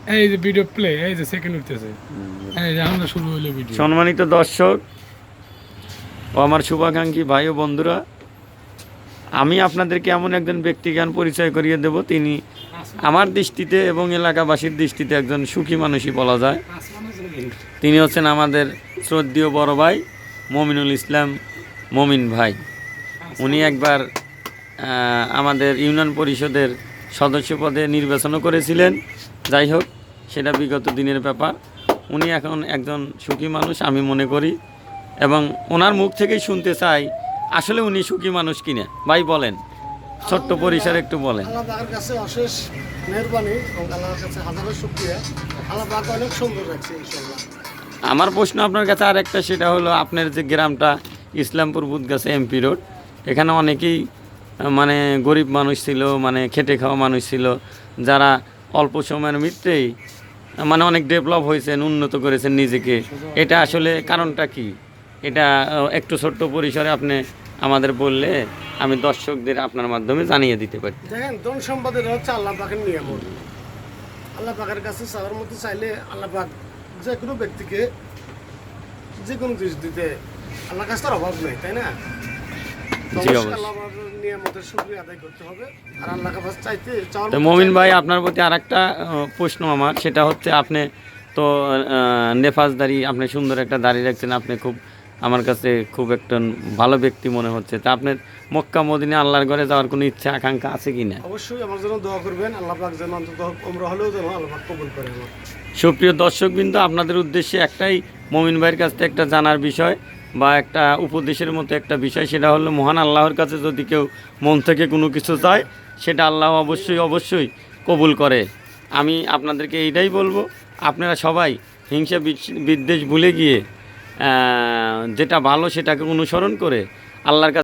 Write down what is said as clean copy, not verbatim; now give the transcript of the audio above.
এই যে video play, এই যে সেকেন্ড উঠতেছে, এই যে আমরা শুরু হলো ভিডিও। সম্মানিত দর্শক ও আমার শুভাকাঙ্ক্ষী ভাই ও বন্ধুরা, আমি আপনাদেরকে এমন একজন ব্যক্তিজ্ঞান পরিচয় করিয়ে দেব, তিনি আমার দৃষ্টিতে এবং এলাকাবাসীর দৃষ্টিতে একজন সুখী মানুষই বলা যায়। তিনি হচ্ছেন আমাদের শ্রদ্ধেয় বড় ভাই মমিনুল ইসলাম মমিন ভাই। উনি একবার আমাদের ইউনিয়ন পরিষদের সদস্য পদে নির্বাচনও করেছিলেন। যাই হোক, সেটা বিগত দিনের ব্যাপার। উনি এখন একজন সুখী মানুষ আমি মনে করি, এবং ওনার মুখ থেকেই শুনতে চাই আসলে উনি সুখী মানুষ কিনা। ভাই বলেন, ছোট্ট পরিসরে একটু বলেন। আল্লাহ পাকের কাছে অশেষ মেহেরবানি এবং আল্লাহর কাছে হাজারো শুকরিয়া। আল্লাহ পাক অনেক সুন্দর রাখছে ইনশাআল্লাহ। আমার প্রশ্ন আপনার কাছে আরেকটা, সেটা হলো আপনার যে গ্রামটা ইসলামপুর বুদগাছা এমপি রোড, এখানে অনেকেই মানে গরিব মানুষ ছিল, মানে খেটে খাওয়া মানুষ ছিল, যারা অল্প সময়ের মধ্যেই মানে অনেক ডেভেলপ হয়েছেন, উন্নত করেছেন নিজেকে। এটা আসলে কারণটা কি? এটা একটু ছোট্ট পরিসরে আপনি আমাদের বললে আমি দর্শকদের আপনার মাধ্যমে জানিয়ে দিতে পারি। দেখেন, ধন সম্পদের হচ্ছে আল্লাহ পাকের নিয়ামত। আল্লাহ পাকের কাছে চাওয়ার মতো চাইলে আল্লাহ পাক যে কোনো ব্যক্তিকে যে কোনো জিনিস দিতে আল্লাহর কাছে তার অভাব নেই, তাই না? তো জি, অবশ্যই অবশ্যই। আল্লাহ পাকের নিয়ামতের শুকরিয়া আদায় করতে হবে আর আল্লাহর কাছে চাইতে চাওয়ার তো মতো মমিন চাইলে- ভাই, আপনার প্রতি আরেকটা প্রশ্ন আমার, সেটা হচ্ছে আপনি তো নেফাজদারি, আপনি সুন্দর একটা দাড়ি রাখছেন, আপনি খুব আমার কাছে খুব একটা ভালো ব্যক্তি মনে হচ্ছে। তা আপনার মক্কা মদিনা আল্লাহর ঘরে যাওয়ার কোনো ইচ্ছা আকাঙ্ক্ষা আছে কি না? অবশ্যই আমার জন্য দোয়া করবেন, আল্লাহ পাক যেন অন্তত উমরা হলেও যেন আল্লাহ পাক কবুল করে আমার। সুপ্রিয় দর্শকবৃন্দ, আপনাদের উদ্দেশ্যে একটাই মমিন ভাইয়ের কাছ থেকে একটা জানার বিষয় বা একটা উপদেশের মতো একটা বিষয়, সেটা হলো মহান আল্লাহর কাছে যদি কেউ মন থেকে কোনো কিছু চায়, সেটা আল্লাহ অবশ্যই অবশ্যই কবুল করে। আমি আপনাদেরকে এইটাই বলবো, আপনারা সবাই হিংসা বিদ্বেষ ভুলে গিয়ে যেটা ভালো সেটাকে অনুসরণ করে আল্লাহর কাছে